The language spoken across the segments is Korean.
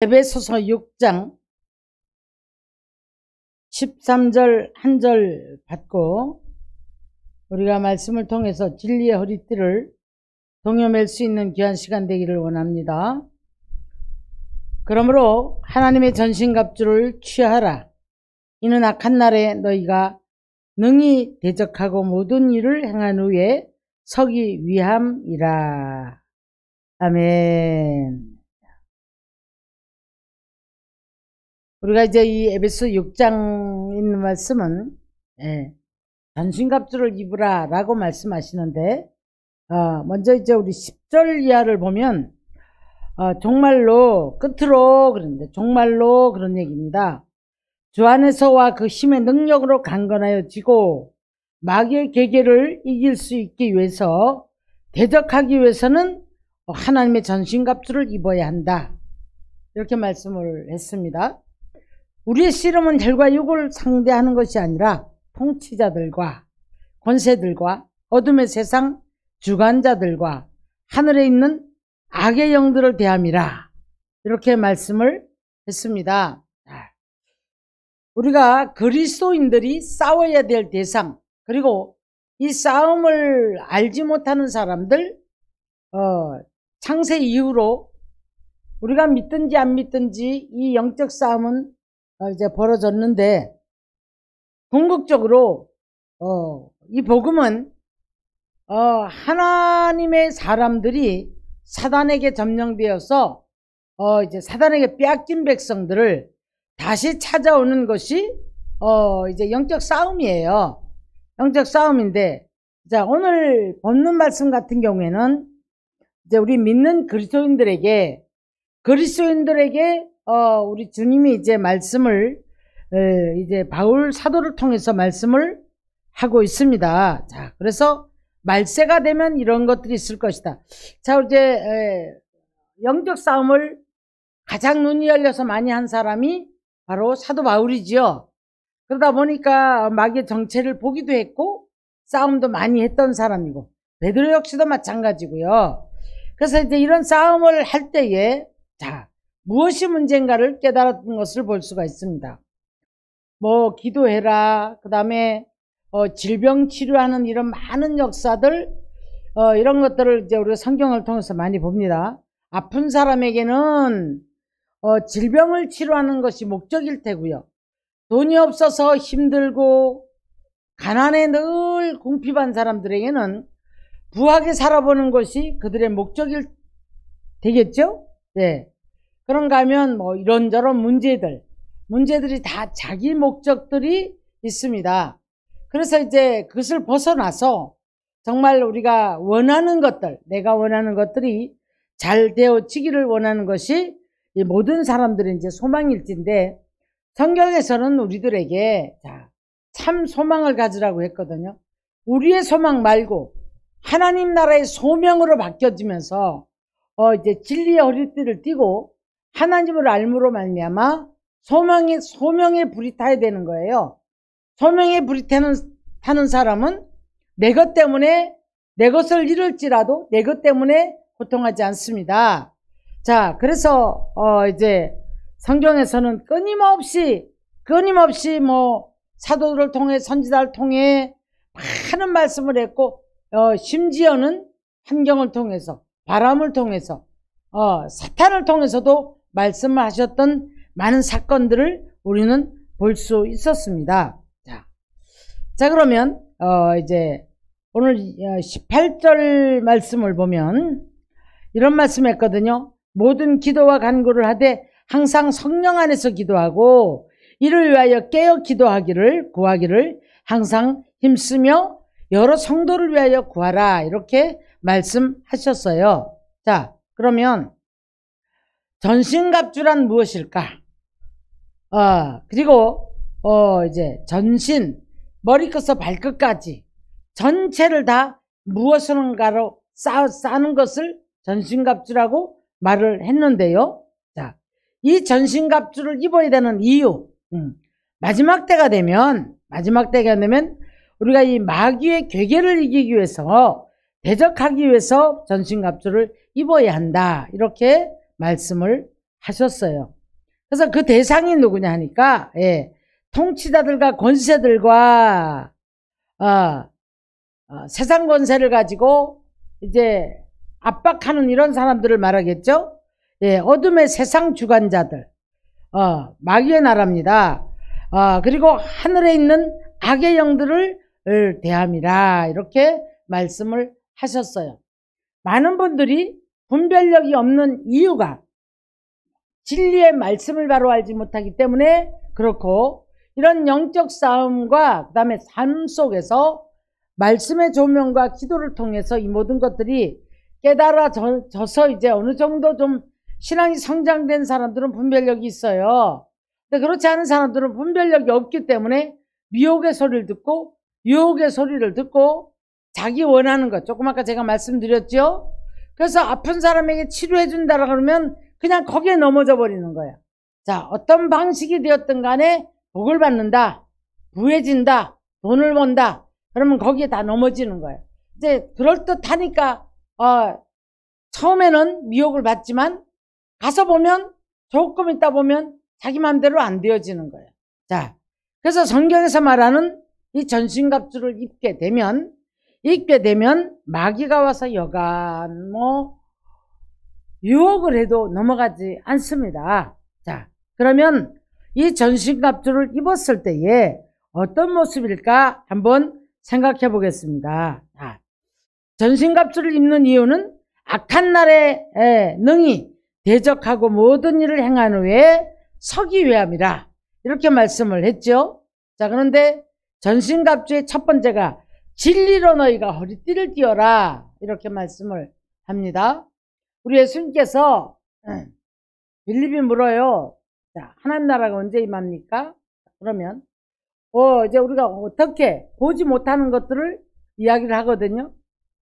에베소서 6장 13절 한 절 받고 우리가 말씀을 통해서 진리의 허리띠를 동여맬 수 있는 귀한 시간 되기를 원합니다. 그러므로 하나님의 전신갑주를 취하라. 이는 악한 날에 너희가 능히 대적하고 모든 일을 행한 후에 서기 위함이라. 아멘. 우리가 이제 이 에베소 6장 있는 말씀은 전신갑주를 입으라 라고 말씀하시는데, 먼저 이제 우리 10절 이하를 보면 정말로 끝으로 그런데 정말로 그런 얘기입니다. 주 안에서와 그 힘의 능력으로 강건하여 지고 마귀의 계계를 이길 수 있기 위해서 대적하기 위해서는 하나님의 전신갑주를 입어야 한다. 이렇게 말씀을 했습니다. 우리의 씨름은 혈과 육을 상대하는 것이 아니라 통치자들과 권세들과 어둠의 세상 주관자들과 하늘에 있는 악의 영들을 대함이라. 이렇게 말씀을 했습니다. 우리가 그리스도인들이 싸워야 될 대상, 그리고 이 싸움을 알지 못하는 사람들, 창세 이후로 우리가 믿든지 안 믿든지 이 영적 싸움은 이제 벌어졌는데, 궁극적으로 이 복음은 하나님의 사람들이 사단에게 점령되어서 이제 사단에게 빼앗긴 백성들을 다시 찾아오는 것이 이제 영적 싸움이에요. 영적 싸움인데, 자, 오늘 본문 말씀 같은 경우에는 이제 우리 믿는 그리스도인들에게 우리 주님이 이제 말씀을 이제 바울 사도를 통해서 말씀을 하고 있습니다. 자, 그래서 말세가 되면 이런 것들이 있을 것이다. 자, 이제 영적 싸움을 가장 눈이 열려서 많이 한 사람이 바로 사도 바울이지요. 그러다 보니까 마귀의 정체를 보기도 했고 싸움도 많이 했던 사람이고, 베드로 역시도 마찬가지고요. 그래서 이제 이런 싸움을 할 때에 자, 무엇이 문제인가를 깨달았던 것을 볼 수가 있습니다. 뭐 기도해라, 그 다음에 질병 치료하는 이런 많은 역사들, 이런 것들을 이제 우리가 성경을 통해서 많이 봅니다. 아픈 사람에게는 질병을 치료하는 것이 목적일 테고요. 돈이 없어서 힘들고 가난에 늘 궁핍한 사람들에게는 부하게 살아보는 것이 그들의 목적일 되겠죠? 네. 그런가 하면 뭐 이런저런 문제들이 다 자기 목적들이 있습니다. 그래서 이제 그것을 벗어나서 정말 우리가 원하는 것들, 내가 원하는 것들이 잘 되어지기를 원하는 것이 이 모든 사람들의 이제 소망일진데, 성경에서는 우리들에게 참 소망을 가지라고 했거든요. 우리의 소망 말고 하나님 나라의 소명으로 바뀌어지면서 이제 진리의 허리띠를 띠고 하나님을 알므로 말미암아 소명의 불이 타야 되는 거예요. 소명의 불이 타는 사람은 내 것 때문에 내 것을 잃을지라도 내 것 때문에 고통하지 않습니다. 자, 그래서 이제 성경에서는 끊임없이 뭐 사도들을 통해 선지자를 통해 많은 말씀을 했고, 심지어는 환경을 통해서, 바람을 통해서, 사탄을 통해서도 말씀을 하셨던 많은 사건들을 우리는 볼 수 있었습니다. 자, 그러면 이제 오늘 18절 말씀을 보면 이런 말씀을 했거든요. 모든 기도와 간구를 하되 항상 성령 안에서 기도하고 이를 위하여 깨어 구하기를 항상 힘쓰며 여러 성도를 위하여 구하라. 이렇게 말씀하셨어요. 자, 그러면 전신갑주란 무엇일까? 그리고 이제 전신, 머리끝에서 발끝까지 전체를 다 무엇인가로 싸는 것을 전신갑주라고 말을 했는데요. 자, 이 전신갑주를 입어야 되는 이유, 마지막 때가 되면 우리가 이 마귀의 괴계를 이기기 위해서, 대적하기 위해서 전신갑주를 입어야 한다. 이렇게 말씀을 하셨어요. 그래서 그 대상이 누구냐 하니까, 예, 통치자들과 권세들과, 세상 권세를 가지고 이제 압박하는 이런 사람들을 말하겠죠. 예, 어둠의 세상 주관자들, 마귀의 나라입니다. 그리고 하늘에 있는 악의 영들을 대함이라 이렇게 말씀을 하셨어요. 많은 분들이 분별력이 없는 이유가 진리의 말씀을 바로 알지 못하기 때문에 그렇고, 이런 영적 싸움과 그 다음에 삶 속에서 말씀의 조명과 기도를 통해서 이 모든 것들이 깨달아져서 이제 어느 정도 좀 신앙이 성장된 사람들은 분별력이 있어요. 근데 그렇지 않은 사람들은 분별력이 없기 때문에 미혹의 소리를 듣고 유혹의 소리를 듣고 자기 원하는 것, 조금 아까 제가 말씀드렸죠. 그래서 아픈 사람에게 치료해 준다라 그러면 그냥 거기에 넘어져 버리는 거야. 자, 어떤 방식이 되었든 간에 복을 받는다, 부해진다, 돈을 번다, 그러면 거기에 다 넘어지는 거예요. 이제 그럴듯하니까 처음에는 미혹을 받지만 가서 보면 조금 있다 보면 자기 마음대로 안 되어지는 거예요. 자, 그래서 성경에서 말하는 이 전신갑주를 입게 되면 마귀가 와서 여간 유혹을 해도 넘어가지 않습니다. 자, 그러면 이 전신갑주를 입었을 때에 어떤 모습일까 한번 생각해 보겠습니다. 자, 전신갑주를 입는 이유는 악한 날에 능히 대적하고 모든 일을 행한 후에 서기 위함이라 이렇게 말씀을 했죠. 자, 그런데 전신갑주의 첫 번째가 진리로 너희가 허리띠를 띠어라 이렇게 말씀을 합니다. 우리 예수님께서 빌립이 물어요. 자, 하나님 나라가 언제 임합니까? 그러면 이제 우리가 어떻게 보지 못하는 것들을 이야기를 하거든요.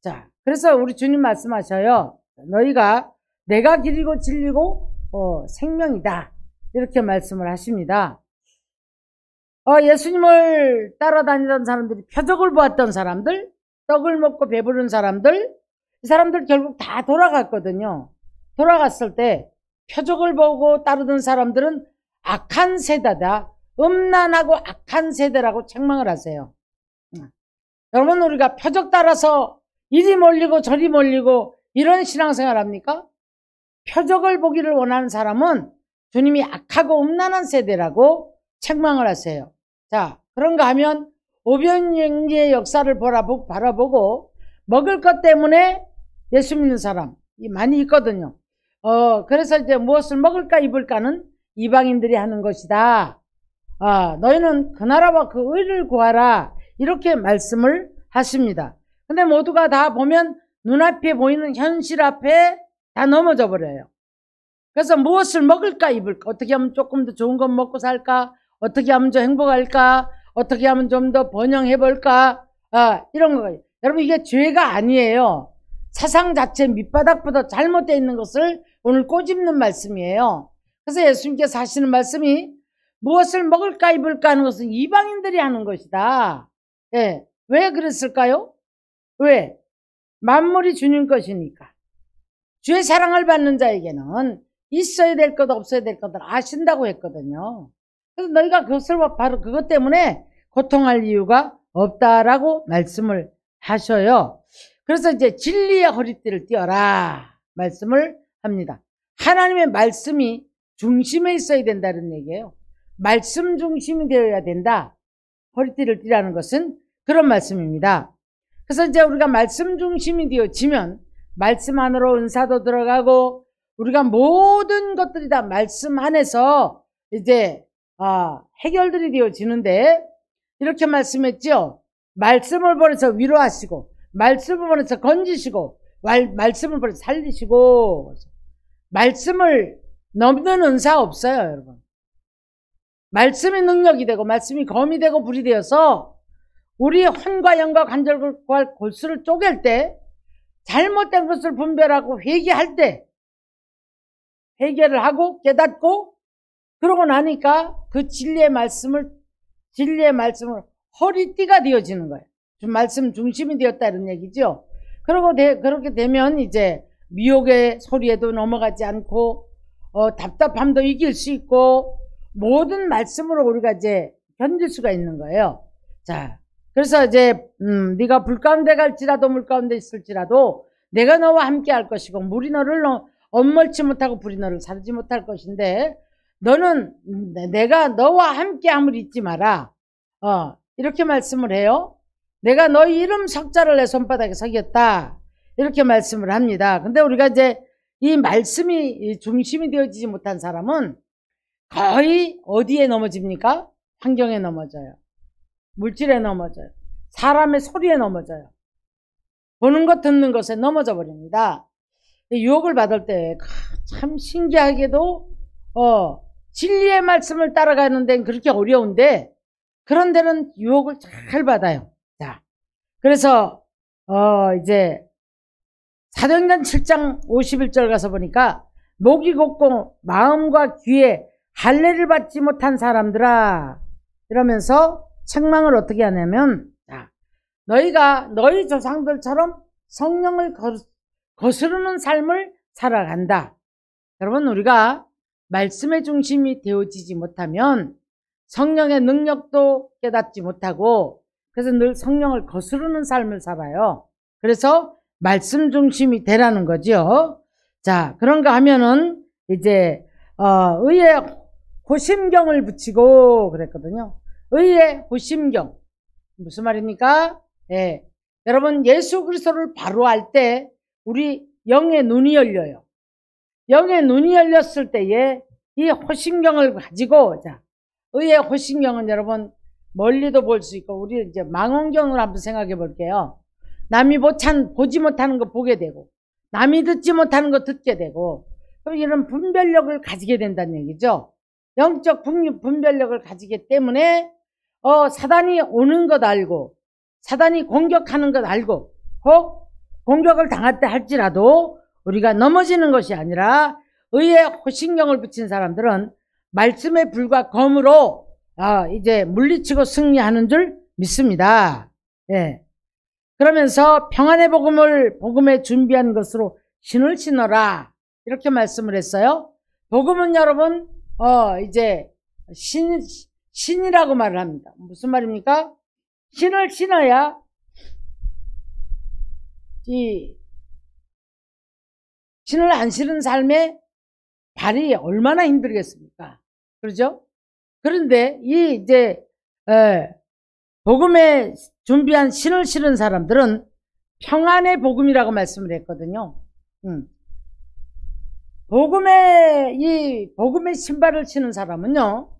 자, 그래서 우리 주님 말씀하셔요. 너희가 내가 길이고 진리고 생명이다 이렇게 말씀을 하십니다. 예수님을 따라다니던 사람들이 표적을 보았던 사람들, 떡을 먹고 배부른 사람들, 이 사람들 결국 다 돌아갔거든요. 돌아갔을 때 표적을 보고 따르던 사람들은 악한 세대다, 음란하고 악한 세대라고 책망을 하세요. 여러분, 우리가 표적 따라서 이리 몰리고 저리 몰리고 이런 신앙생활 합니까? 표적을 보기를 원하는 사람은 주님이 악하고 음란한 세대라고 책망을 하세요. 자, 그런가 하면 오병이의 역사를 바라보고 먹을 것 때문에 예수 믿는 사람이 많이 있거든요. 그래서 이제 무엇을 먹을까 입을까는 이방인들이 하는 것이다. 너희는 그 나라와 그 의를 구하라 이렇게 말씀을 하십니다. 근데 모두가 다 보면 눈앞에 보이는 현실 앞에 다 넘어져 버려요. 그래서 무엇을 먹을까 입을까, 어떻게 하면 조금 더 좋은 것 먹고 살까, 어떻게 하면 좀 행복할까, 어떻게 하면 좀 더 번영해 볼까, 이런 거. 여러분, 이게 죄가 아니에요. 사상 자체 밑바닥보다 잘못되어 있는 것을 오늘 꼬집는 말씀이에요. 그래서 예수님께서 하시는 말씀이 무엇을 먹을까 입을까 하는 것은 이방인들이 하는 것이다. 예. 왜 그랬을까요? 왜? 만물이 주님 것이니까. 주의 사랑을 받는 자에게는 있어야 될 것 없어야 될 것을 아신다고 했거든요. 그래서 너희가 그것을 바로 그것 때문에 고통할 이유가 없다라고 말씀을 하셔요. 그래서 이제 진리의 허리띠를 띠어라 말씀을 합니다. 하나님의 말씀이 중심에 있어야 된다는 얘기예요. 말씀 중심이 되어야 된다. 허리띠를 띠라는 것은 그런 말씀입니다. 그래서 이제 우리가 말씀 중심이 되어지면 말씀 안으로 은사도 들어가고 우리가 모든 것들이 다 말씀 안에서 이제 해결들이 되어지는데, 이렇게 말씀했죠. 말씀을 보내서 위로하시고 말씀을 보내서 건지시고 말씀을 보내서 살리시고. 말씀을 넘는 은사 없어요, 여러분. 말씀이 능력이 되고 말씀이 검이 되고 불이 되어서 우리의 혼과 영과 관절과 골수를 쪼갤 때, 잘못된 것을 분별하고 회개할 때, 회개를 하고 깨닫고 그러고 나니까 그 진리의 말씀을 허리띠가 되어지는 거예요. 말씀 중심이 되었다 이런 얘기죠. 그렇게 되면 이제 미혹의 소리에도 넘어가지 않고 답답함도 이길 수 있고 모든 말씀으로 우리가 이제 견딜 수가 있는 거예요. 자, 그래서 이제 네가 불 가운데 갈지라도 물 가운데 있을지라도 내가 너와 함께 할 것이고 물이 너를 엄멀지 못하고 불이 너를 사르지 못할 것인데 너는 내가 너와 함께 함을 잊지 마라. 이렇게 말씀을 해요. 내가 너희 이름 석자를 내 손바닥에 새겼다. 이렇게 말씀을 합니다. 근데 우리가 이제 이 말씀이 중심이 되어지지 못한 사람은 거의 어디에 넘어집니까? 환경에 넘어져요. 물질에 넘어져요. 사람의 소리에 넘어져요. 보는 것 듣는 것에 넘어져 버립니다. 유혹을 받을 때 참 신기하게도 진리의 말씀을 따라가는 데는 그렇게 어려운데 그런 데는 유혹을 잘 받아요. 자, 그래서 이제 사도행전 7장 51절 가서 보니까 목이 곧고 마음과 귀에 할례를 받지 못한 사람들아 이러면서 책망을 어떻게 하냐면 너희가 너희 조상들처럼 성령을 거스르는 삶을 살아간다. 여러분 우리가 말씀의 중심이 되어지지 못하면 성령의 능력도 깨닫지 못하고 그래서 늘 성령을 거스르는 삶을 살아요. 그래서 말씀 중심이 되라는 거죠. 자, 그런가 하면은 이제 의의 호심경을 붙이고 그랬거든요. 의의 호심경 무슨 말입니까? 예, 여러분 예수 그리스도를 바로 할 때 우리 영의 눈이 열려요. 영의 눈이 열렸을 때에 이 호심경을 가지고 자, 의의 호심경은 여러분 멀리도 볼 수 있고 우리 이제 망원경을 한번 생각해 볼게요. 남이 보지 못하는 거 보게 되고 남이 듣지 못하는 거 듣게 되고 그럼 이런 분별력을 가지게 된다는 얘기죠. 영적 분별력을 가지기 때문에 사단이 오는 것 알고 사단이 공격하는 것 알고 혹 공격을 당할 때 할지라도 우리가 넘어지는 것이 아니라 의의 호신경을 붙인 사람들은 말씀의 불과 검으로 이제 물리치고 승리하는 줄 믿습니다. 예. 그러면서 평안의 복음에 준비한 것으로 신을 신어라 이렇게 말씀을 했어요. 복음은 여러분 이제 신이라고 말을 합니다. 무슨 말입니까? 신을 신어야 이 신을 안 신은 삶에 발이 얼마나 힘들겠습니까? 그러죠? 그런데 이 이제 복음에 준비한 신을 신은 사람들은 평안의 복음이라고 말씀을 했거든요. 복음의 신발을 신은 사람은요,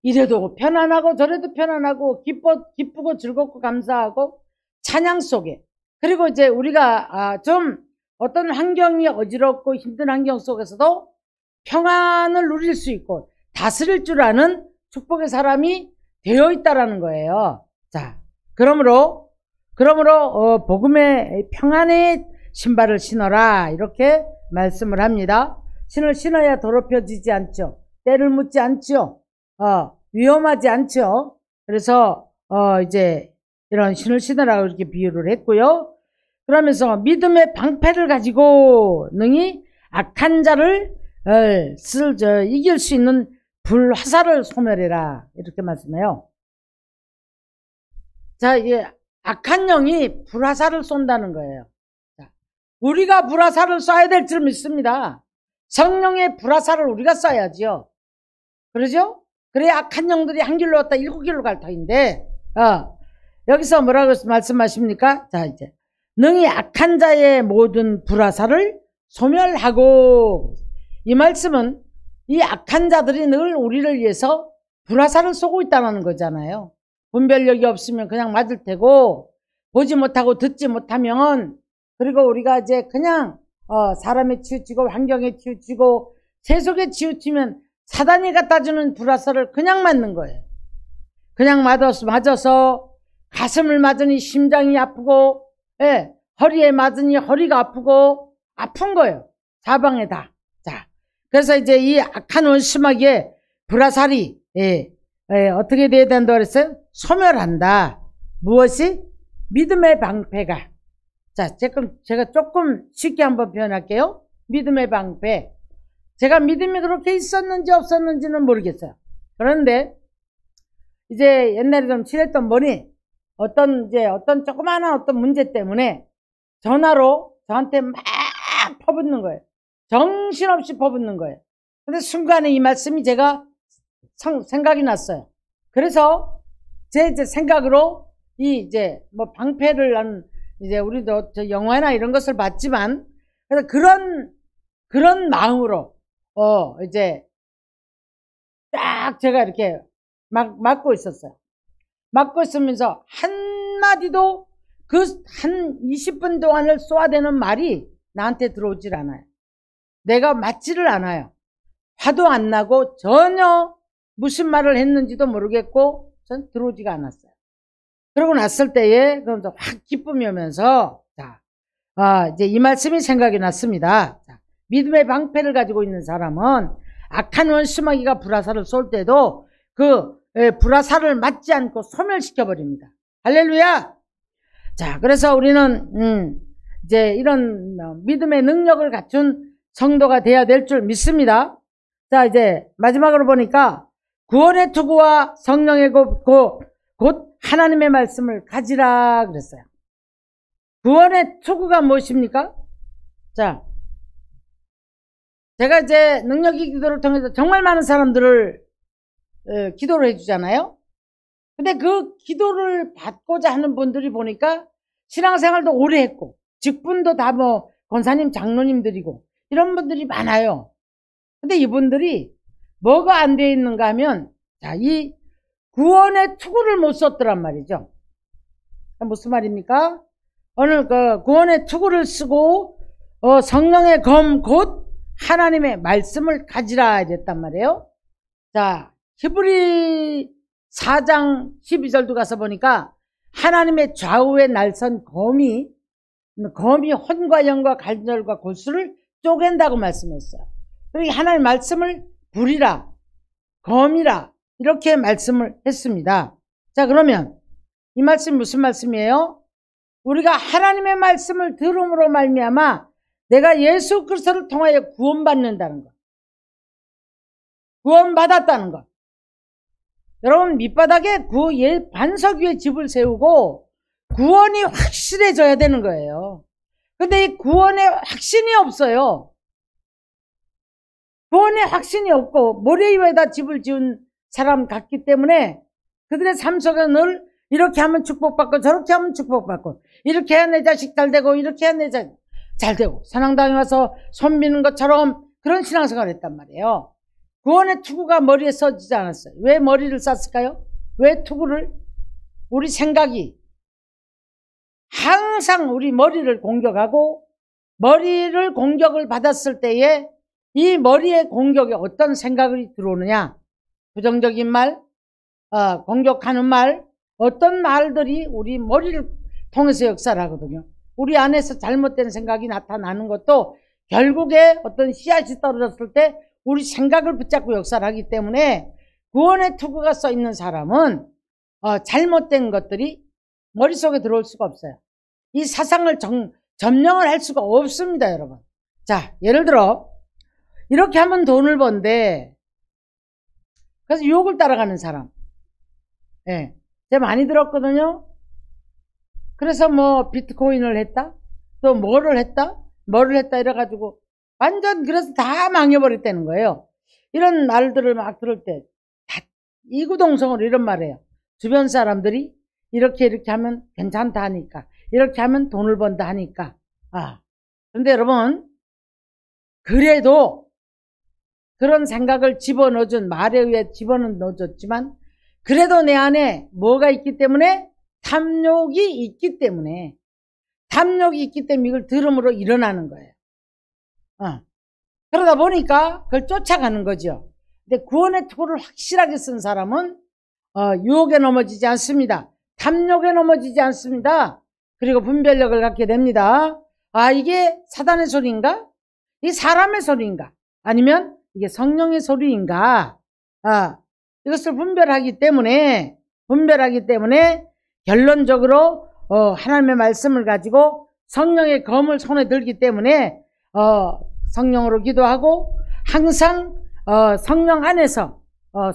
이래도 편안하고 저래도 편안하고 기쁘고 즐겁고 감사하고 찬양 속에 그리고 이제 우리가 좀 어떤 환경이 어지럽고 힘든 환경 속에서도 평안을 누릴 수 있고 다스릴 줄 아는 축복의 사람이 되어 있다라는 거예요. 자, 그러므로 복음의 평안의 신발을 신어라 이렇게 말씀을 합니다. 신을 신어야 더럽혀지지 않죠. 때를 묻지 않죠. 위험하지 않죠. 그래서 이제 이런 신을 신으라고 이렇게 비유를 했고요. 그러면서 믿음의 방패를 가지고 능히 악한 자를 이길 수 있는 불화살을 소멸해라 이렇게 말씀해요. 자, 이게 악한 영이 불화살을 쏜다는 거예요. 자, 우리가 불화살을 쏴야 될 줄 믿습니다. 성령의 불화살을 우리가 쏴야지요. 그러죠? 그래야 악한 영들이 한 길로 왔다 7길로 갈 터인데 여기서 뭐라고 말씀하십니까? 자, 이제 능히 악한 자의 모든 불화살을 소멸하고 이 말씀은 이 악한 자들이 늘 우리를 위해서 불화살을 쏘고 있다는 거잖아요. 분별력이 없으면 그냥 맞을 테고 보지 못하고 듣지 못하면 그리고 우리가 이제 그냥 사람에 치우치고 환경에 치우치고 세속에 치우치면 사단이 갖다주는 불화살을 그냥 맞는 거예요. 그냥 맞아서 가슴을 맞으니 심장이 아프고 허리에 맞으니 허리가 아프고 아픈 거예요. 사방에 다. 자, 그래서 이제 이 악한 원수마귀의 불화살이 어떻게 돼야 된다고 그랬어요? 소멸한다. 무엇이? 믿음의 방패가. 자, 제가 조금 쉽게 한번 표현할게요. 믿음의 방패. 제가 믿음이 그렇게 있었는지 없었는지는 모르겠어요. 그런데 이제 옛날에 좀 친했던 분이 어떤 조그마한 어떤 문제 때문에 전화로 저한테 막 퍼붓는 거예요. 정신없이 퍼붓는 거예요. 근데 순간에 이 말씀이 제가 생각이 났어요. 그래서 제 생각으로 뭐 방패를 한 이제 우리도 저 영화나 이런 것을 봤지만 그래서 그런 마음으로 이제 딱 제가 이렇게 막고 있었어요. 막고 있으면서 한마디도 그 한 20분 동안을 쏘아대는 말이 나한테 들어오질 않아요. 내가 맞지를 않아요. 화도 안 나고 전혀 무슨 말을 했는지도 모르겠고 전 들어오지가 않았어요. 그러고 났을 때에 그러면서 확 기쁨이 오면서 이제 이 말씀이 생각이 났습니다. 믿음의 방패를 가지고 있는 사람은 악한 원수마귀가 불화살을 쏠 때도 그 불화살을 맞지 않고 소멸시켜 버립니다. 할렐루야. 자, 그래서 우리는 이제 이런 믿음의 능력을 갖춘 성도가 돼야 될 줄 믿습니다. 자, 이제 마지막으로 보니까 구원의 투구와 성령의 곧 하나님의 말씀을 가지라 그랬어요. 구원의 투구가 무엇입니까? 자, 제가 이제 능력의 기도를 통해서 정말 많은 사람들을 기도를 해주잖아요. 근데 그 기도를 받고자 하는 분들이 보니까 신앙생활도 오래 했고 직분도 다 뭐 권사님 장로님들이고 이런 분들이 많아요. 근데 이분들이 뭐가 안 돼 있는가 하면 이 구원의 투구를 못 썼더란 말이죠. 무슨 말입니까? 오늘 그 구원의 투구를 쓰고 성령의 검 곧 하나님의 말씀을 가지라 이랬단 말이에요. 자, 히브리 4장 12절도 가서 보니까 하나님의 좌우에 날선 검이 혼과 영과 관절과 골수를 쪼갠다고 말씀했어요. 그러니까 하나님의 말씀을 불이라 검이라 이렇게 말씀을 했습니다. 자, 그러면 이 말씀이 무슨 말씀이에요? 우리가 하나님의 말씀을 들음으로 말미암아 내가 예수 그리스도를 통하여 구원받는다는 것, 구원받았다는 것. 여러분 밑바닥에 반석 위에 집을 세우고 구원이 확실해져야 되는 거예요. 근데 이 구원에 확신이 없어요. 구원에 확신이 없고 모래 위에다 집을 지은 사람 같기 때문에 그들의 삶 속에 늘 이렇게 하면 축복받고 저렇게 하면 축복받고 이렇게 해야 내 자식 잘 되고 이렇게 해야 내 자식 잘 되고 선앙당에 와서 손 미는 것처럼 그런 신앙생활을 했단 말이에요. 구원의 투구가 머리에 써지지 않았어요. 왜 머리를 쌌을까요? 왜 투구를? 우리 생각이 항상 우리 머리를 공격하고 머리를 공격을 받았을 때에 이 머리의 공격에 어떤 생각이 들어오느냐? 부정적인 말, 공격하는 말, 어떤 말들이 우리 머리를 통해서 역사를 하거든요. 우리 안에서 잘못된 생각이 나타나는 것도 결국에 어떤 씨앗이 떨어졌을 때 우리 생각을 붙잡고 역사를 하기 때문에 구원의 투구가 써 있는 사람은 잘못된 것들이 머릿속에 들어올 수가 없어요. 이 사상을 점령을 할 수가 없습니다, 여러분. 자, 예를 들어 이렇게 하면 돈을 번대. 그래서 유혹을 따라가는 사람. 예, 제가 많이 들었거든요. 그래서 뭐 비트코인을 했다, 또 뭐를 했다 이래가지고 완전 그래서 다 망해버렸다는 거예요. 이런 말들을 막 들을 때 다 이구동성으로 이런 말이에요. 주변 사람들이 이렇게 하면 괜찮다 하니까, 이렇게 하면 돈을 번다 하니까. 그런데 여러분, 그래도 그런 생각을 말에 의해 집어넣어줬지만 그래도 내 안에 뭐가 있기 때문에? 탐욕이 있기 때문에 이걸 들음으로 일어나는 거예요. 그러다 보니까 그걸 쫓아가는 거죠. 근데 구원의 투구를 확실하게 쓴 사람은 유혹에 넘어지지 않습니다. 탐욕에 넘어지지 않습니다. 그리고 분별력을 갖게 됩니다. 이게 사단의 소리인가? 이 사람의 소리인가? 아니면 이게 성령의 소리인가? 이것을 분별하기 때문에 결론적으로 하나님의 말씀을 가지고 성령의 검을 손에 들기 때문에 성령으로 기도하고 항상 성령 안에서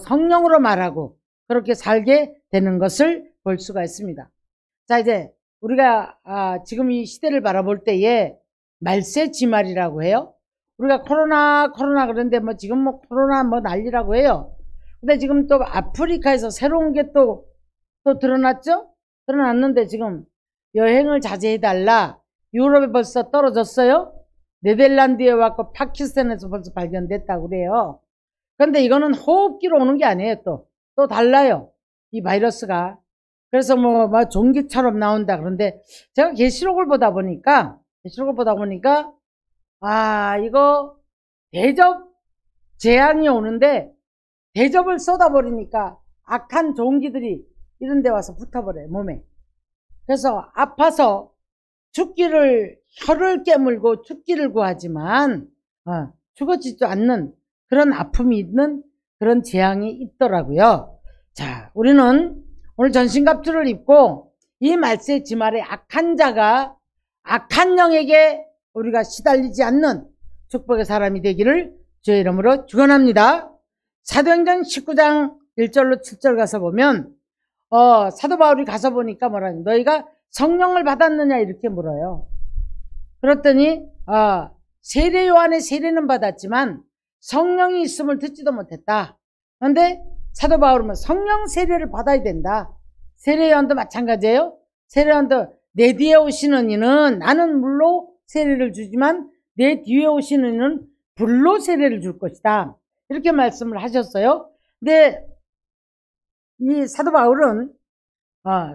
성령으로 말하고 그렇게 살게 되는 것을 볼 수가 있습니다. 자, 이제 우리가 지금 이 시대를 바라볼 때에 말세지말이라고 해요. 우리가 코로나 그런데 뭐 지금 뭐 코로나 뭐 난리라고 해요. 근데 지금 또 아프리카에서 새로운 게 또 드러났죠? 드러났는데 지금 여행을 자제해달라. 유럽에 벌써 떨어졌어요. 네덜란드에 왔고 파키스탄에서 벌써 발견됐다고 그래요. 그런데 이거는 호흡기로 오는 게 아니에요. 또 달라요. 이 바이러스가. 그래서 뭐 종기처럼 나온다. 그런데 제가 계시록을 보다 보니까 이거 대접 재앙이 오는데 대접을 쏟아버리니까 악한 종기들이 이런 데 와서 붙어버려요, 몸에. 그래서 아파서 혀를 깨물고 죽기를 구하지만 죽어지지 않는 그런 아픔이 있는 그런 재앙이 있더라고요. 자, 우리는 오늘 전신갑주를 입고 이 말세지말에 악한 자가 악한 영에게 우리가 시달리지 않는 축복의 사람이 되기를 주의 이름으로 축원합니다. 사도행전 19장 1절로 7절 가서 보면 사도 바울이 가서 보니까 뭐라니, 너희가 성령을 받았느냐 이렇게 물어요. 그랬더니 세례 요한의 세례는 받았지만 성령이 있음을 듣지도 못했다. 그런데 사도 바울은 성령 세례를 받아야 된다. 세례 요한도 마찬가지예요. 세례 요한도 내 뒤에 오시는 이는 나는 물로 세례를 주지만 내 뒤에 오시는 이는 불로 세례를 줄 것이다. 이렇게 말씀을 하셨어요. 근데 이 사도 바울은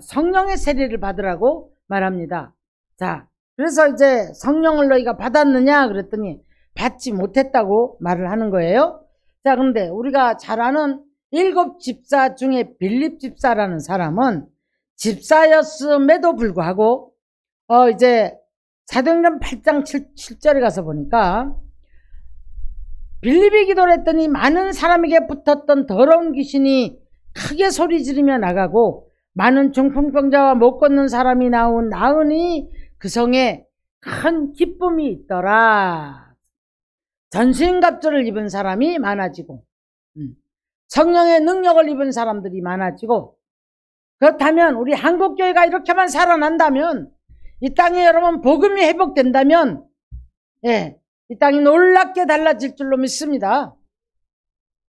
성령의 세례를 받으라고 말합니다. 자, 그래서 이제 성령을 너희가 받았느냐 그랬더니 받지 못했다고 말을 하는 거예요. 자, 그런데 우리가 잘 아는 7 집사 중에 빌립 집사라는 사람은 집사였음에도 불구하고 이제 사도행전 8장 7절에 가서 보니까 빌립이 기도를 했더니 많은 사람에게 붙었던 더러운 귀신이 크게 소리 지르며 나가고 많은 중풍병자와 못 걷는 사람이 나으니 그 성에 큰 기쁨이 있더라. 전신갑주를 입은 사람이 많아지고 성령의 능력을 입은 사람들이 많아지고, 그렇다면 우리 한국교회가 이렇게만 살아난다면, 이 땅에 여러분 복음이 회복된다면 이 땅이 놀랍게 달라질 줄로 믿습니다.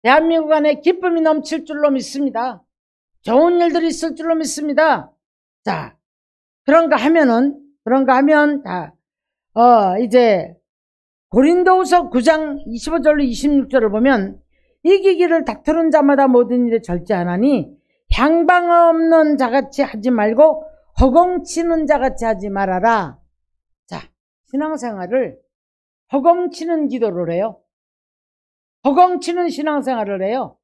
대한민국 안에 기쁨이 넘칠 줄로 믿습니다. 좋은 일들이 있을 줄로 믿습니다. 자, 그런가 하면 이제 고린도후서 9장 25절로 26절을 보면 이기기를 다투는 자마다 모든 일에 절제하나니 향방 없는 자같이 하지 말고 허공치는 자같이 하지 말아라. 자, 신앙생활을 허공치는 기도를 해요. 허공치는 신앙생활을 해요.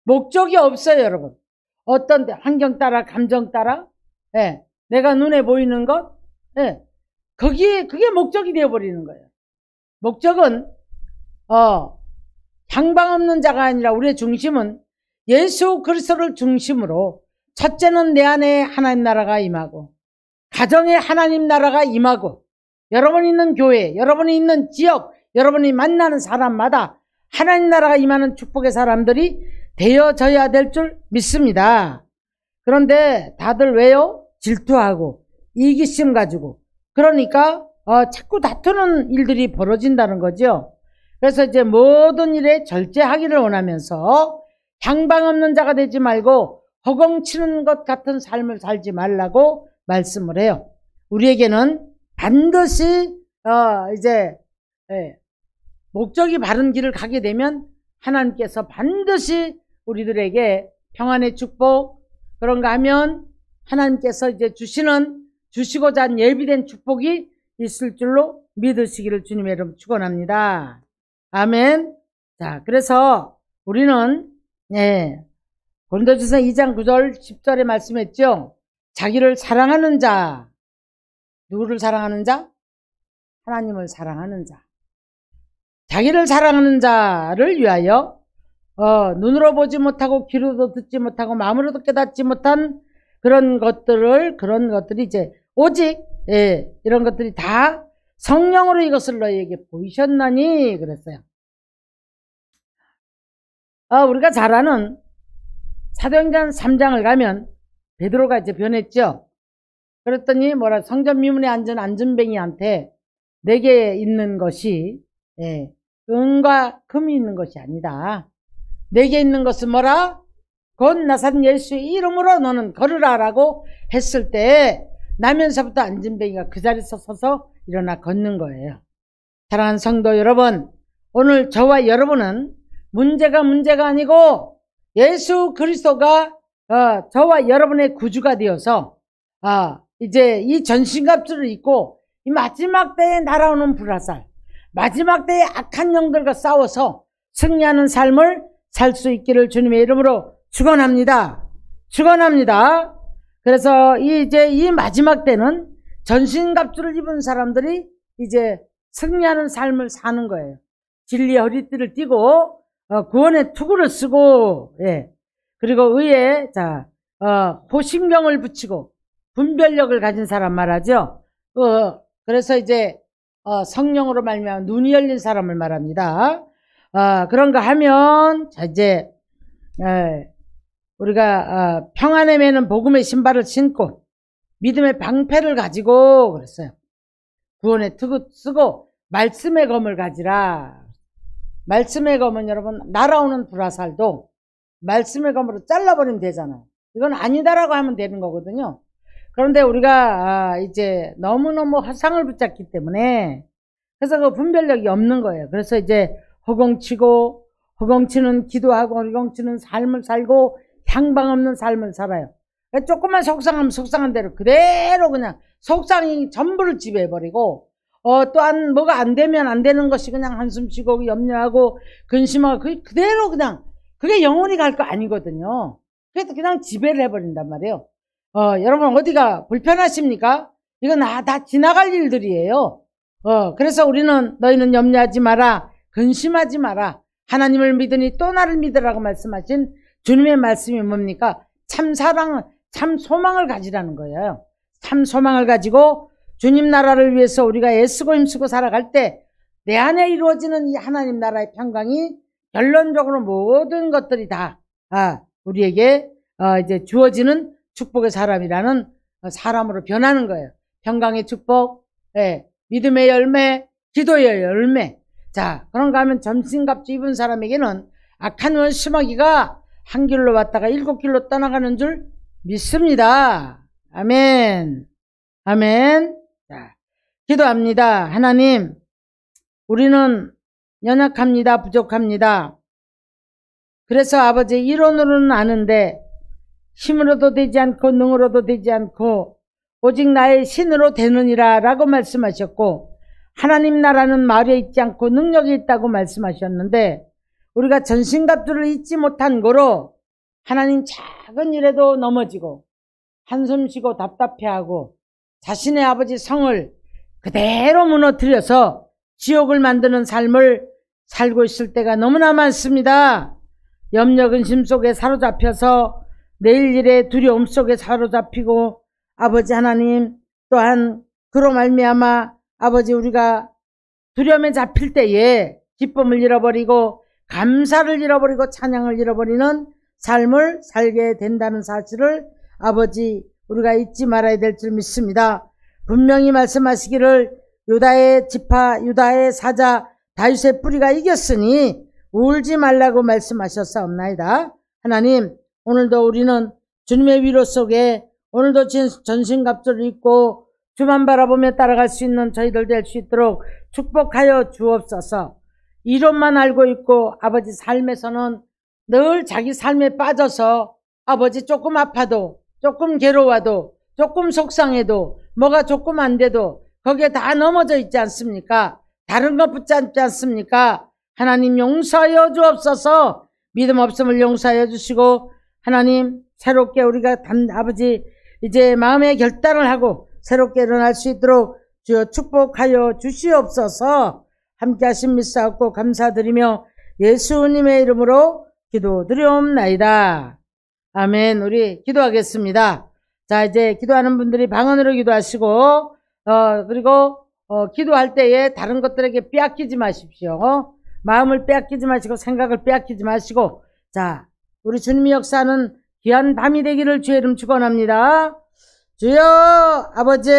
목적이 없어요, 여러분. 어떤 환경 따라, 감정 따라, 내가 눈에 보이는 것, 그게 목적이 되어버리는 거예요. 목적은 향방 없는 자가 아니라 우리의 중심은 예수 그리스도를 중심으로, 첫째는 내 안에 하나님 나라가 임하고 가정에 하나님 나라가 임하고, 여러분이 있는 교회, 여러분이 있는 지역, 여러분이 만나는 사람마다 하나님 나라가 임하는 축복의 사람들이 되어져야 될 줄 믿습니다. 그런데 다들 왜요? 질투하고 이기심 가지고, 그러니까 자꾸 다투는 일들이 벌어진다는 거죠. 그래서 이제 모든 일에 절제하기를 원하면서 향방 없는 자가 되지 말고 허공치는 것 같은 삶을 살지 말라고 말씀을 해요. 우리에게는 반드시 목적이 바른 길을 가게 되면 하나님께서 반드시 우리들에게 평안의 축복, 그런가 하면 하나님께서 이제 주시고자 한 예비된 축복이 있을 줄로 믿으시기를 주님의 이름 축원합니다. 아멘. 자, 그래서 우리는 고린도전서 2장 9절 10절에 말씀했죠. 자기를 사랑하는 자, 누구를 사랑하는 자? 하나님을 사랑하는 자. 자기를 사랑하는 자를 위하여 눈으로 보지 못하고 귀로도 듣지 못하고 마음으로도 깨닫지 못한 그런 것들이 이제 오직 이런 것들이 다 성령으로 이것을 너희에게 보이셨나니 그랬어요. 우리가 잘 아는 사도행전 3장을 가면 베드로가 이제 변했죠. 그랬더니 성전 미문에 앉은 안전뱅이한테 내게 있는 것이 은과 금이 있는 것이 아니다. 내게 있는 것은 뭐라? 곧 나사렛 예수의 이름으로 너는 걸으라 라고 했을 때 나면서부터 안전뱅이가 그 자리에서 서서 일어나 걷는 거예요. 사랑하는 성도 여러분, 오늘 저와 여러분은 문제가 아니고 예수 그리스도가 저와 여러분의 구주가 되어서 이제 이 전신갑주를 입고 이 마지막 때에 날아오는 불화살, 마지막 때에 악한 영들과 싸워서 승리하는 삶을 살 수 있기를 주님의 이름으로 축원합니다. 축원합니다. 그래서 이제 이 마지막 때는 전신갑주를 입은 사람들이 이제 승리하는 삶을 사는 거예요. 진리의 허리띠를 띠고 구원의 투구를 쓰고 그리고 의에 호심경을 붙이고 분별력을 가진 사람 말하죠. 그래서 이제 성령으로 말미암아 눈이 열린 사람을 말합니다. 그런가 하면 이제 우리가 평안에 매는 복음의 신발을 신고 믿음의 방패를 가지고 그랬어요. 구원의 투구 쓰고 말씀의 검을 가지라. 말씀의 검은 여러분 날아오는 불화살도 말씀의 검으로 잘라버리면 되잖아요. 이건 아니다라고 하면 되는 거거든요. 그런데 우리가 이제 너무너무 허상을 붙잡기 때문에 그래서 그 분별력이 없는 거예요. 그래서 이제 허공치고 허공치는 기도하고 허공치는 삶을 살고 향방 없는 삶을 살아요. 조금만 속상하면 속상한 대로 그대로 그냥 속상이 전부를 지배해버리고 또한 뭐가 안 되면 안 되는 것이 그냥 한숨 쉬고 염려하고 근심하고 그대로 그냥 그게 영원히 갈 거 아니거든요. 그래서 그냥 지배를 해버린단 말이에요. 여러분 어디가 불편하십니까? 이건 다 지나갈 일들이에요. 그래서 우리는 너희는 염려하지 마라. 근심하지 마라. 하나님을 믿으니 또 나를 믿으라고 말씀하신 주님의 말씀이 뭡니까? 참 사랑, 참 소망을 가지라는 거예요. 참 소망을 가지고 주님 나라를 위해서 우리가 애쓰고 힘쓰고 살아갈 때 내 안에 이루어지는 이 하나님 나라의 평강이 결론적으로 모든 것들이 다 우리에게 이제 주어지는 축복의 사람이라는 사람으로 변하는 거예요. 평강의 축복, 믿음의 열매, 기도의 열매. 자, 그런가 하면 전신갑주 입은 사람에게는 악한 원수마귀가 한 길로 왔다가 7길로 떠나가는 줄 믿습니다. 아멘. 아멘. 자, 기도합니다. 하나님, 우리는 연약합니다. 부족합니다. 그래서 아버지 이론으로는 아는데 힘으로도 되지 않고 능으로도 되지 않고 오직 나의 신으로 되느니라 라고 말씀하셨고 하나님 나라는 말에 있지 않고 능력이 있다고 말씀하셨는데 우리가 전신갑주를 잊지 못한 거로 하나님 작은 일에도 넘어지고 한숨 쉬고 답답해하고 자신의 아버지 성을 그대로 무너뜨려서 지옥을 만드는 삶을 살고 있을 때가 너무나 많습니다. 염려 근심 속에 사로잡혀서 내일 일의 두려움 속에 사로잡히고 아버지 하나님 또한 그로 말미암아 아버지 우리가 두려움에 잡힐 때에 기쁨을 잃어버리고 감사를 잃어버리고 찬양을 잃어버리는 삶을 살게 된다는 사실을 아버지 우리가 잊지 말아야 될 줄 믿습니다. 분명히 말씀하시기를 유다의 지파 유다의 사자 다윗의 뿌리가 이겼으니 울지 말라고 말씀하셨사옵나이다. 하나님 오늘도 우리는 주님의 위로 속에 오늘도 전신갑주를 입고 주만 바라보며 따라갈 수 있는 저희들 될 수 있도록 축복하여 주옵소서. 이론만 알고 있고 아버지 삶에서는 늘 자기 삶에 빠져서 아버지 조금 아파도 조금 괴로워도 조금 속상해도 뭐가 조금 안 돼도 거기에 다 넘어져 있지 않습니까? 다른 것 붙잡지 않습니까? 하나님 용서하여 주옵소서. 믿음 없음을 용서하여 주시고 하나님 새롭게 우리가 아버지 이제 마음의 결단을 하고 새롭게 일어날 수 있도록 주여 축복하여 주시옵소서. 함께 하신 믿사옵고 감사드리며 예수님의 이름으로 기도드리옵나이다. 아멘. 우리 기도하겠습니다. 자, 이제 기도하는 분들이 방언으로 기도하시고 그리고 기도할 때에 다른 것들에게 빼앗기지 마십시오. 마음을 빼앗기지 마시고 생각을 빼앗기지 마시고 자, 우리 주님의 역사는 귀한 밤이 되기를 주의 이름 축원합니다. 주여, 아버지,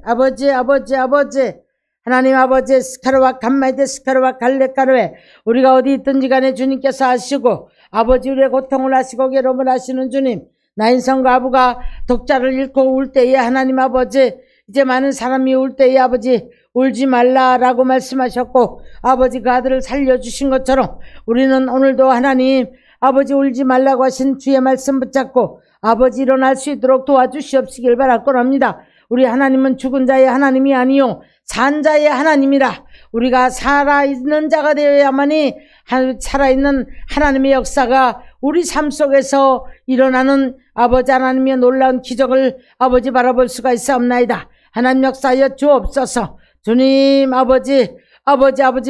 아버지, 아버지, 아버지, 하나님 아버지, 스카르와 감마이데 스카르와 갈레카르에 우리가 어디 있든지 간에 주님께서 아시고 아버지 우리의 고통을 아시고 괴로움을 아시는 주님, 나인성과 아부가 독자를 잃고 울 때에 하나님 아버지, 이제 많은 사람이 울 때에 아버지 울지 말라라고 말씀하셨고 아버지 그 아들을 살려주신 것처럼 우리는 오늘도 하나님 아버지 울지 말라고 하신 주의 말씀 붙잡고 아버지 일어날 수 있도록 도와주시옵시길 바랄거랍니다. 우리 하나님은 죽은 자의 하나님이 아니요 산 자의 하나님이라. 우리가 살아있는 자가 되어야만이 살아있는 하나님의 역사가 우리 삶 속에서 일어나는 아버지 하나님의 놀라운 기적을 아버지 바라볼 수가 있사옵나이다. 하나님 역사하여 주옵소서. 주님 아버지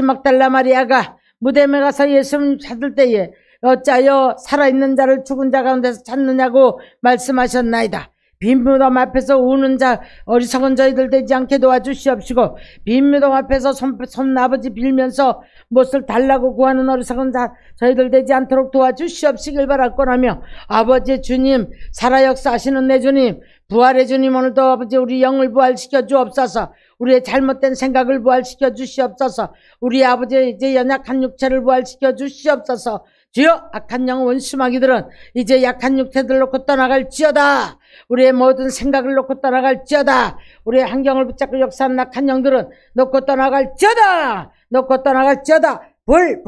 막달라 마리아가 무덤에 가서 예수님 찾을 때에 어찌하여 살아있는 자를 죽은 자 가운데서 찾느냐고 말씀하셨나이다. 빈 무덤 앞에서 우는 자 어리석은 저희들 되지 않게 도와주시옵시고 빈 무덤 앞에서 손 아버지 빌면서 무엇을 달라고 구하는 어리석은 자 저희들 되지 않도록 도와주시옵시길 바랄거라며 아버지 주님 살아 역사하시는 내 주님 부활의 주님 오늘도 아버지 우리 영을 부활시켜 주옵소서. 우리의 잘못된 생각을 부활시켜 주시옵소서. 우리 아버지 이제 연약한 육체를 부활시켜 주시옵소서. 주여 악한 영 원수마귀들은 이제 약한 육체들 놓고 떠나갈지어다. 우리의 모든 생각을 놓고 떠나갈지어다. 우리의 환경을 붙잡고 역사하는 악한 영들은 놓고 떠나갈지어다. 놓고 떠나갈지어다. 불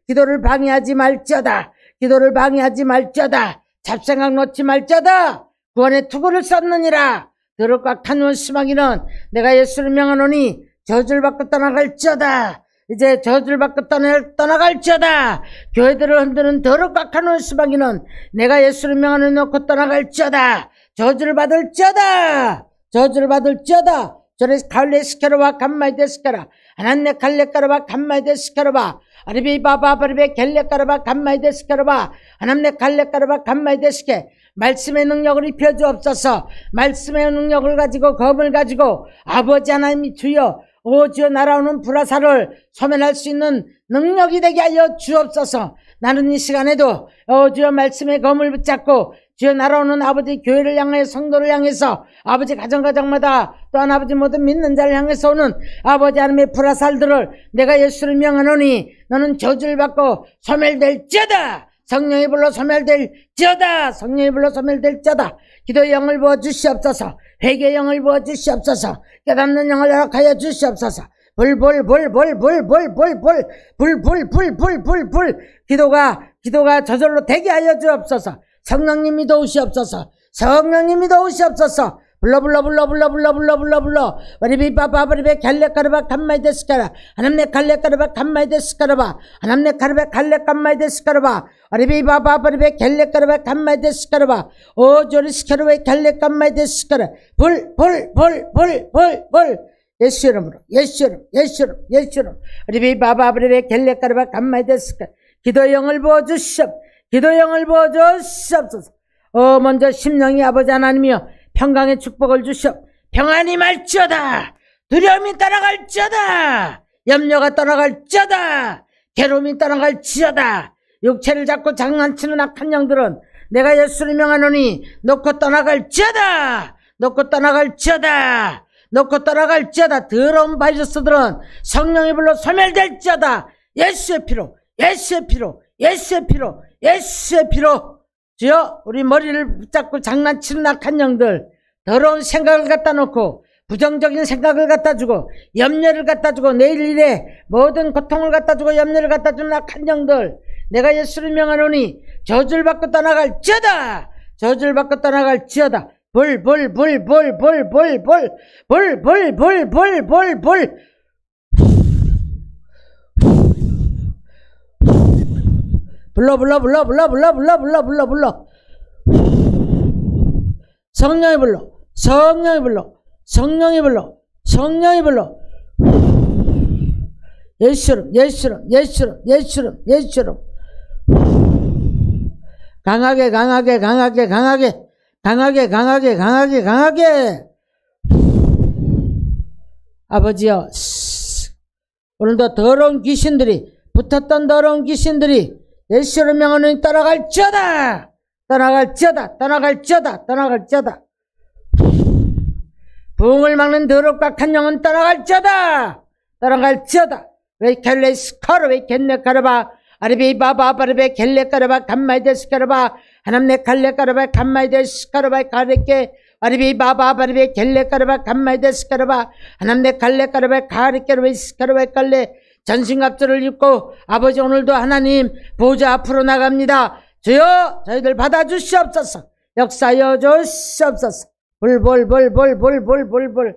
기도를 방해하지 말지어다. 기도를 방해하지 말지어다. 잡생각 놓지 말지어다. 구원의 투구를 썼느니라. 더럽고 악한 원수마귀는 내가 예수를 명하노니 저주를 받고 떠나갈지어다. 이제 저주를 받고 떠나갈지어다. 교회들을 흔드는 더럽고 악한 원수마귀는 내가 예수를 명하노니 놓고 떠나갈지어다. 저주를 받을지어다. 저주를 받을지어다. 저래 갈레스케로와 감마이데스케라 하나네 갈레카라바 감마이데스케라바 아리비 바바바리베 겔레카라바 감마이데스케라바 하나네 갈레카라바 감마이데스케 말씀의 능력을 입혀 주옵소서. 말씀의 능력을 가지고 검을 가지고 아버지 하나님이 주여 주여 날아오는 불화살을 소멸할 수 있는 능력이 되게 하여 주옵소서. 나는 이 시간에도 주여 말씀의 검을 붙잡고 주여 날아오는 아버지 교회를 향해 성도를 향해서 아버지 가정마다 또한 아버지 모든 믿는 자를 향해서 오는 아버지 하나님의 불화살들을 내가 예수를 명하노니 너는 저주를 받고 소멸될지어다. 성령의 불로 소멸될지어다. 성령의 불로 소멸될지어다. 기도의 영을 부어주시옵소서. 회개의 영을 부어주시옵소서. 깨닫는 영을 허락하여 주시옵소서. 불 기도가 저절로 되게 하여 주옵소서. 성령님이 도우시옵소서. 성령님이 도우시옵소서. 불러 와리비바바바리베 갈레카르바 감마이데스카라 하남네 갈레카르바 감마이데스카라바 하남네 카르베 갈레 감마이데스카라바 와리비바바바리베 갈레카르바 감마이데스카라바 오조리스카르베 갈레 감마이데스카라 불 예수 이름으로 예수 이름 와리비바바바리베 갈레카르바 감마이데스카 기도의 영을 부어주시옵소서. 기도의 영을 부어주시옵소서. 먼저 심령이 아버지 하나님이여 평강의 축복을 주시옵. 평안이 말지어다. 두려움이 떠나갈지어다. 염려가 떠나갈지어다. 괴로움이 떠나갈지어다. 육체를 잡고 장난치는 악한 영들은 내가 예수를 명하노니 놓고 떠나갈지어다. 놓고 떠나갈지어다. 놓고 떠나갈지어다. 더러운 바이러스들은 성령의 불로 소멸될지어다. 예수의 피로 예수의 피로 예수의 피로 예수의 피로. 주여 우리 머리를 붙잡고 장난치는 악한 영들 더러운 생각을 갖다 놓고 부정적인 생각을 갖다 주고 염려를 갖다 주고 내일 일에 모든 고통을 갖다 주고 염려를 갖다 주는 악한 영들 내가 예수를 명하노니 저주를 받고 떠나갈지어다. 저주를 받고 떠나갈지어다. 불 불러 성령이 불러 성령이 불러 예수름 강하게 아버지여 오늘도 더러운 귀신들이 붙었던 더러운 귀신들이 예수로 명하노니 떠나갈지어다. 떠나갈지어다. 떠나갈지어다. 떠나갈지어다. 부흥을 막는 더럽고 악한 영은 떠나갈지어다. 떠나갈지어다. 왜 켈레스카르 왜 겐네카르바 아리비 바바 바르베 켈레카르바 감마이데스카르바 하남네 칼레카르바 감마이데스카르바 가르케 아리비 바바 바르베 켈레카르바 감마이데스카르바 하남네 칼레카르바 가르케르베스카르바 깔레 전신갑주를 입고 아버지 오늘도 하나님 보좌 앞으로 나갑니다. 주여 저희들 받아주시옵소서. 역사여 주시옵소서. 불불불불불불불불